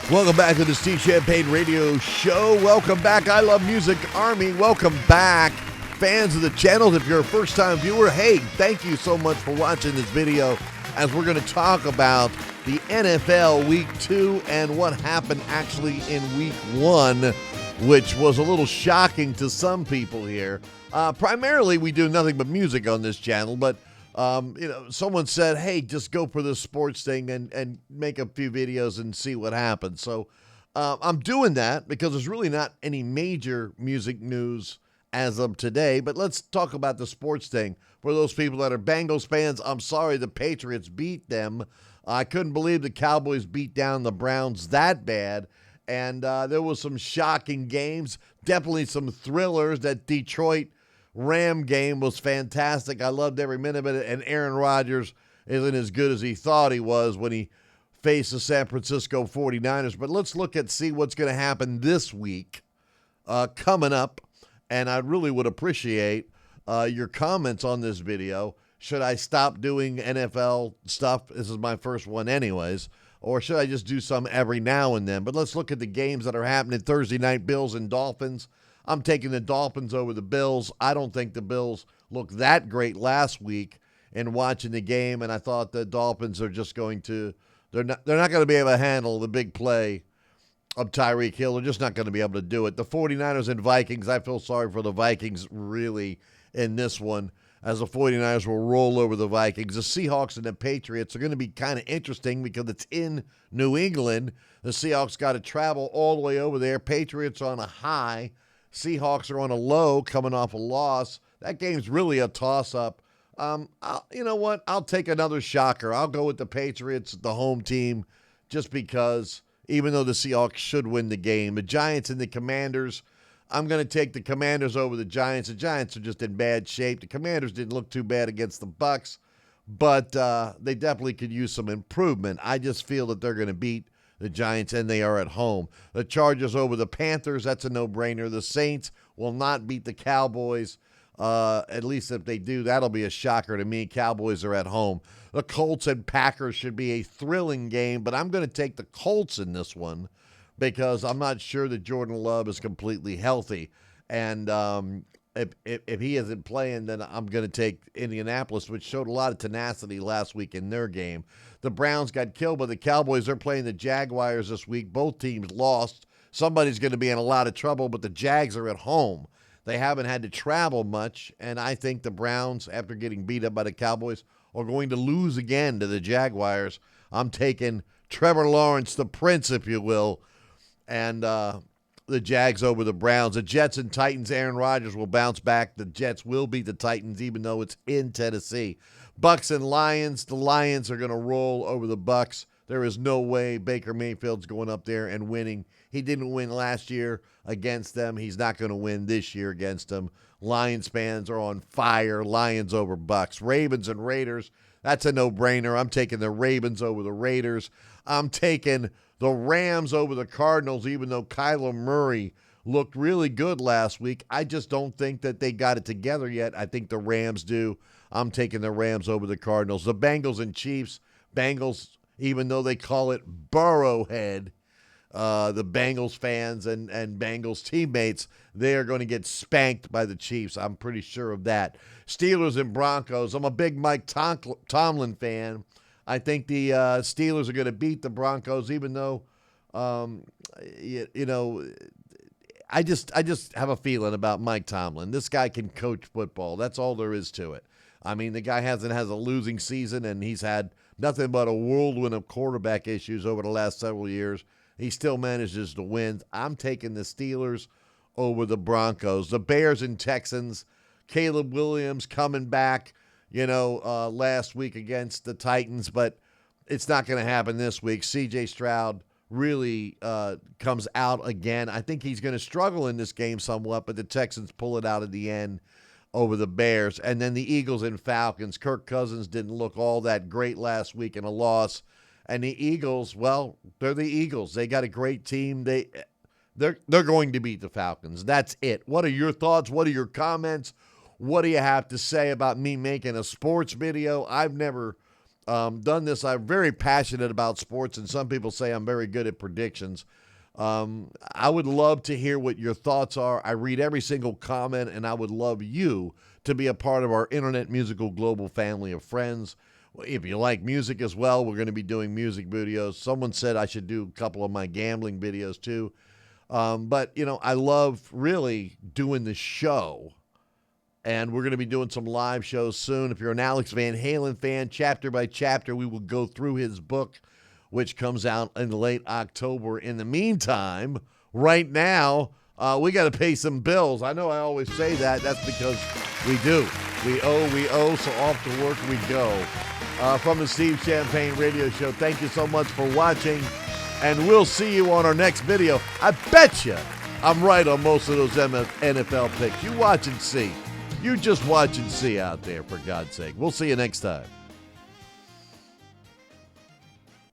Welcome back to the Steve Champagne Radio Show. Welcome back, I Love Music Army. Welcome back, fans of the channel. If you're a first-time viewer, hey, thank you so much for watching this video as we're going to talk about the NFL Week 2 and what happened actually in Week 1, which was a little shocking to some people here. Primarily, we do nothing but music on this channel, but someone said, hey, just go for this sports thing and make a few videos and see what happens. So I'm doing that because there's really not any major music news as of today. But let's talk about the sports thing. For those people that are Bengals fans, I'm sorry the Patriots beat them. I couldn't believe the Cowboys beat down the Browns that bad. And there was some shocking games, definitely some thrillers. That Detroit Ram game was fantastic. I loved every minute of it, and Aaron Rodgers isn't as good as he thought he was when he faced the San Francisco 49ers. But let's see what's going to happen this week coming up, and I really would appreciate your comments on this video. Should I stop doing NFL stuff? This is my first one anyways. Or should I just do some every now and then? But let's look at the games that are happening Thursday night, Bills and Dolphins. I'm taking the Dolphins over the Bills. I don't think the Bills looked that great last week in watching the game, and I thought the Dolphins are just going to they're not going to be able to handle the big play of Tyreek Hill. They're just not going to be able to do it. The 49ers and Vikings, I feel sorry for the Vikings really in this one, as the 49ers will roll over the Vikings. The Seahawks and the Patriots are going to be kind of interesting because it's in New England. The Seahawks got to travel all the way over there. Patriots are on a high. Seahawks are on a low, coming off a loss. That game's really a toss-up. You know what? I'll take another shocker. I'll go with the Patriots, the home team, just because, even though the Seahawks should win the game. The Giants and the Commanders, I'm going to take the Commanders over the Giants. The Giants are just in bad shape. The Commanders didn't look too bad against the Bucs, but they definitely could use some improvement. I just feel that they're going to beat the Giants, and they are at home. The Chargers over the Panthers, that's a no-brainer. The Saints will not beat the Cowboys. At least if they do, that'll be a shocker to me. Cowboys are at home. The Colts and Packers should be a thrilling game, but I'm going to take the Colts in this one because I'm not sure that Jordan Love is completely healthy. And if he isn't playing, then I'm going to take Indianapolis, which showed a lot of tenacity last week in their game. The Browns got killed by the Cowboys. They're playing the Jaguars this week. Both teams lost. Somebody's going to be in a lot of trouble, but the Jags are at home. They haven't had to travel much, and I think the Browns, after getting beat up by the Cowboys, are going to lose again to the Jaguars. I'm taking Trevor Lawrence, the Prince, if you will, and the Jags over the Browns. The Jets and Titans, Aaron Rodgers will bounce back. The Jets will beat the Titans, even though it's in Tennessee. Bucs and Lions, the Lions are going to roll over the Bucs. There is no way Baker Mayfield's going up there and winning. He didn't win last year against them. He's not going to win this year against them. Lions fans are on fire. Lions over Bucs. Ravens and Raiders, that's a no-brainer. I'm taking the Ravens over the Raiders. I'm taking the Rams over the Cardinals, even though Kyler Murray looked really good last week. I just don't think that they got it together yet. I think the Rams do. I'm taking the Rams over the Cardinals. The Bengals and Chiefs. Bengals, even though they call it Burrowhead, the Bengals fans and Bengals teammates, they are going to get spanked by the Chiefs. I'm pretty sure of that. Steelers and Broncos. I'm a big Mike Tomlin fan. I think the Steelers are going to beat the Broncos, even though, I just have a feeling about Mike Tomlin. This guy can coach football. That's all there is to it. I mean, the guy has a losing season, and he's had nothing but a whirlwind of quarterback issues over the last several years. He still manages to win. I'm taking the Steelers over the Broncos. The Bears and Texans, Caleb Williams coming back, last week against the Titans, but it's not going to happen this week. C.J. Stroud really comes out again. I think he's going to struggle in this game somewhat, but the Texans pull it out at the end over the Bears. And then the Eagles and Falcons. Kirk Cousins didn't look all that great last week in a loss. And the Eagles, well, they're the Eagles. They got a great team. They're going to beat the Falcons. That's it. What are your thoughts? What are your comments? What do you have to say about me making a sports video? I've never done this. I'm very passionate about sports, and some people say I'm very good at predictions. I would love to hear what your thoughts are. I read every single comment, and I would love you to be a part of our Internet Musical Global family of friends. If you like music as well, we're going to be doing music videos. Someone said I should do a couple of my gambling videos too. But, I love really doing the show. And we're going to be doing some live shows soon. If you're an Alex Van Halen fan, chapter by chapter, we will go through his book, which comes out in late October. In the meantime, right now, we got to pay some bills. I know I always say that. That's because we do. We owe, so off to work we go. From the Steve Champagne Radio Show, thank you so much for watching, and we'll see you on our next video. I bet you I'm right on most of those NFL picks. You watch and see. You just watch and see out there, for God's sake. We'll see you next time.